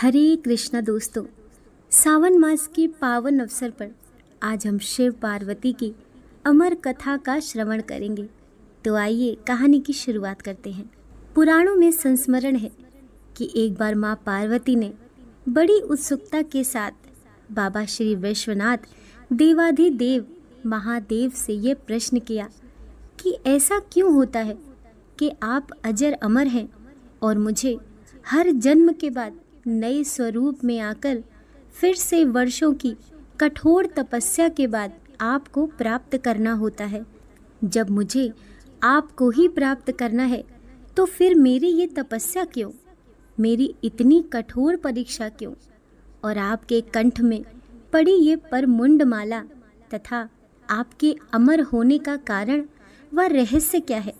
हरे कृष्णा दोस्तों, सावन मास के पावन अवसर पर आज हम शिव पार्वती की अमर कथा का श्रवण करेंगे। तो आइए कहानी की शुरुआत करते हैं। पुराणों में संस्मरण है कि एक बार माँ पार्वती ने बड़ी उत्सुकता के साथ बाबा श्री विश्वनाथ देवाधिदेव महादेव से ये प्रश्न किया कि ऐसा क्यों होता है कि आप अजर अमर हैं और मुझे हर जन्म के बाद नए स्वरूप में आकर फिर से वर्षों की कठोर तपस्या के बाद आपको प्राप्त करना होता है। जब मुझे आपको ही प्राप्त करना है तो फिर मेरी ये तपस्या क्यों, मेरी इतनी कठोर परीक्षा क्यों? और आपके कंठ में पड़ी ये परमुंड माला तथा आपके अमर होने का कारण व रहस्य क्या है?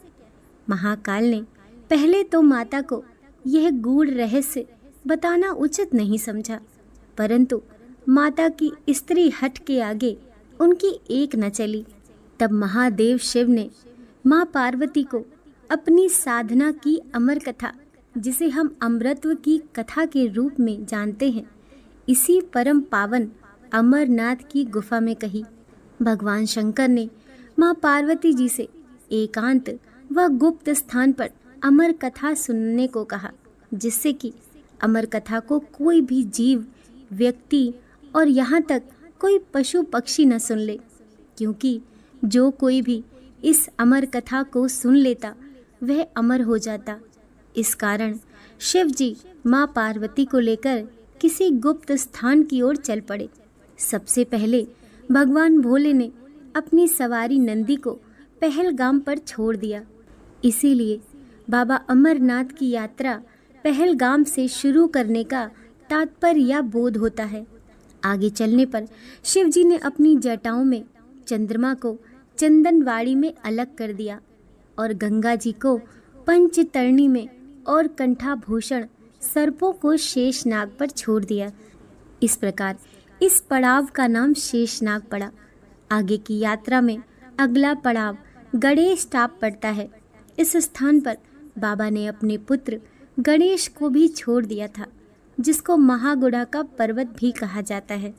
महाकाल ने पहले तो माता को यह गूढ़ रहस्य बताना उचित नहीं समझा, परंतु माता की स्त्री हट के आगे उनकी एक न चली। तब महादेव शिव ने माँ पार्वती को अपनी साधना की अमर कथा, जिसे हम अमृतत्व की कथा के रूप में जानते हैं, इसी परम पावन अमरनाथ की गुफा में कही। भगवान शंकर ने माँ पार्वती जी से एकांत व गुप्त स्थान पर अमर कथा सुनने को कहा, जिससे कि अमर कथा को कोई भी जीव, व्यक्ति और यहाँ तक कोई पशु पक्षी न सुन ले, क्योंकि जो कोई भी इस अमर कथा को सुन लेता वह अमर हो जाता। इस कारण शिव जी माँ पार्वती को लेकर किसी गुप्त स्थान की ओर चल पड़े। सबसे पहले भगवान भोले ने अपनी सवारी नंदी को पहलगाम पर छोड़ दिया। इसीलिए बाबा अमरनाथ की यात्रा पहलगाम से शुरू करने का तात्पर्य बोध होता है। आगे चलने पर शिव जी ने अपनी जटाओं में चंद्रमा को चंदनवाड़ी में अलग कर दिया और गंगा जी को पंचतरणी में और कंठाभूषण सर्पों को शेषनाग पर छोड़ दिया। इस प्रकार इस पड़ाव का नाम शेषनाग पड़ा। आगे की यात्रा में अगला पड़ाव गणेश टाप पड़ता है। इस स्थान पर बाबा ने अपने पुत्र गणेश को भी छोड़ दिया था, जिसको महागुड़ा का पर्वत भी कहा जाता है।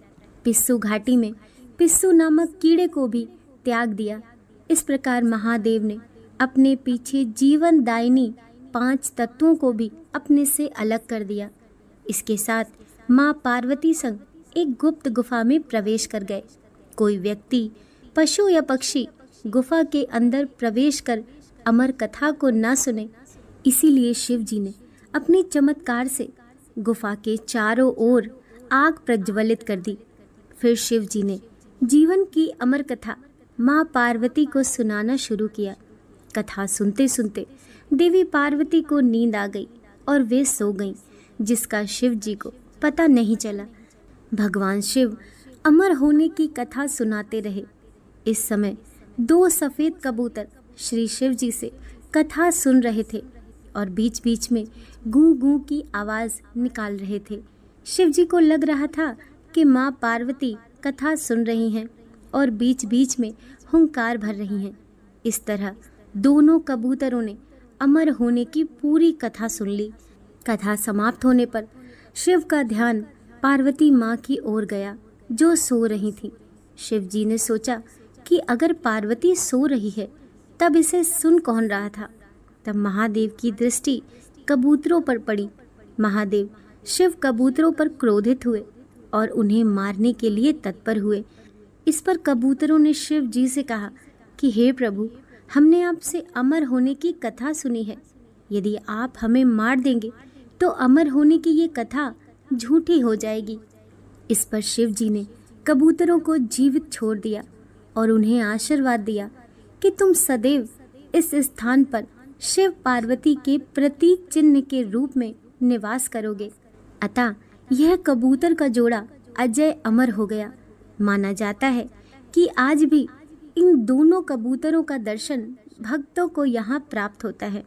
पिस्सू घाटी में पिस्सू नामक कीड़े को भी त्याग दिया। इस प्रकार महादेव ने अपने पीछे जीवनदायिनी 5 तत्वों को भी अपने से अलग कर दिया। इसके साथ माँ पार्वती संग एक गुप्त गुफा में प्रवेश कर गए। कोई व्यक्ति, पशु या पक्षी गुफा के अंदर प्रवेश कर अमर कथा को न सुने, इसीलिए शिव जी ने अपने चमत्कार से गुफा के चारों ओर आग प्रज्वलित कर दी। फिर शिव जी ने जीवन की अमर कथा माँ पार्वती को सुनाना शुरू किया। कथा सुनते सुनते देवी पार्वती को नींद आ गई और वे सो गईं, जिसका शिव जी को पता नहीं चला। भगवान शिव अमर होने की कथा सुनाते रहे। इस समय 2 सफ़ेद कबूतर श्री शिव जी से कथा सुन रहे थे और बीच बीच में गूं गूं की आवाज़ निकाल रहे थे। शिव जी को लग रहा था कि माँ पार्वती कथा सुन रही हैं और बीच बीच में हुंकार भर रही हैं। इस तरह दोनों कबूतरों ने अमर होने की पूरी कथा सुन ली। कथा समाप्त होने पर शिव का ध्यान पार्वती माँ की ओर गया, जो सो रही थी। शिव जी ने सोचा कि अगर पार्वती सो रही है तब इसे सुन कौन रहा था। तब महादेव की दृष्टि कबूतरों पर पड़ी। महादेव शिव कबूतरों पर क्रोधित हुए और उन्हें मारने के लिए तत्पर हुए। इस पर कबूतरों ने शिव जी से कहा कि हे प्रभु, हमने आपसे अमर होने की कथा सुनी है। यदि आप हमें मार देंगे तो अमर होने की ये कथा झूठी हो जाएगी। इस पर शिव जी ने कबूतरों को जीवित छोड़ दिया और उन्हें आशीर्वाद दिया कि तुम सदैव इस स्थान पर शिव पार्वती के प्रतीक चिन्ह के रूप में निवास करोगे। अतः यह कबूतर का जोड़ा अजय अमर हो गया। माना जाता है कि आज भी इन दोनों कबूतरों का दर्शन भक्तों को यहाँ प्राप्त होता है।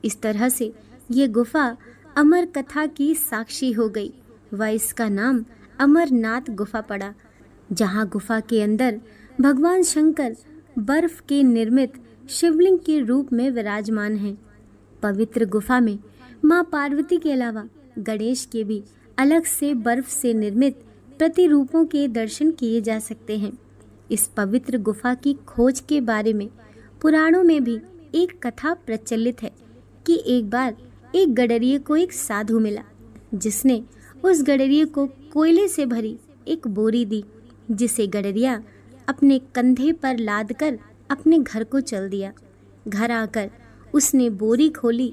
इस तरह से ये गुफा अमर कथा की साक्षी हो गई व इसका नाम अमरनाथ गुफा पड़ा, जहाँ गुफा के अंदर भगवान शंकर बर्फ के निर्मित शिवलिंग के रूप में विराजमान हैं। पवित्र गुफा में माँ पार्वती के अलावा गणेश के भी अलग से बर्फ से निर्मित प्रतिरूपों के दर्शन किए जा सकते हैं। इस पवित्र गुफा की खोज के बारे में पुराणों में भी एक कथा प्रचलित है कि एक बार एक गडरिये को एक साधु मिला, जिसने उस गडरिये को कोयले से भरी एक बोरी दी, जिसे गडरिया अपने कंधे पर लाद कर अपने घर को चल दिया। घर आकर उसने बोरी खोली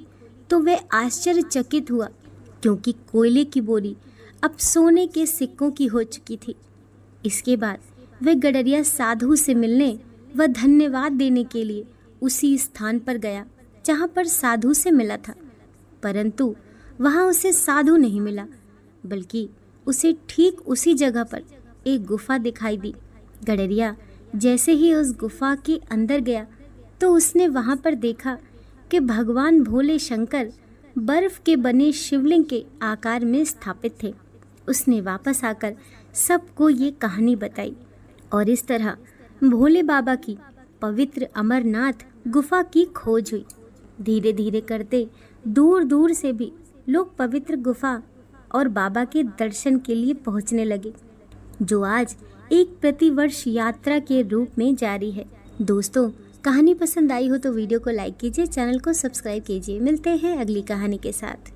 तो वह आश्चर्यचकित हुआ, क्योंकि कोयले की बोरी अब सोने के सिक्कों की हो चुकी थी। इसके बाद वह गडरिया साधु से मिलने व धन्यवाद देने के लिए उसी स्थान पर गया जहाँ पर साधु से मिला था, परंतु वहाँ उसे साधु नहीं मिला, बल्कि उसे ठीक उसी जगह पर एक गुफा दिखाई दी। गडरिया जैसे ही उस गुफा के अंदर गया तो उसने वहाँ पर देखा कि भगवान भोले शंकर बर्फ के बने शिवलिंग के आकार में स्थापित थे। उसने वापस आकर सबको ये कहानी बताई और इस तरह भोले बाबा की पवित्र अमरनाथ गुफा की खोज हुई। धीरे धीरे करते दूर दूर से भी लोग पवित्र गुफा और बाबा के दर्शन के लिए पहुंचने लगे, जो आज एक प्रतिवर्ष यात्रा के रूप में जारी है। दोस्तों, कहानी पसंद आई हो तो वीडियो को लाइक कीजिए, चैनल को सब्सक्राइब कीजिए। मिलते हैं अगली कहानी के साथ।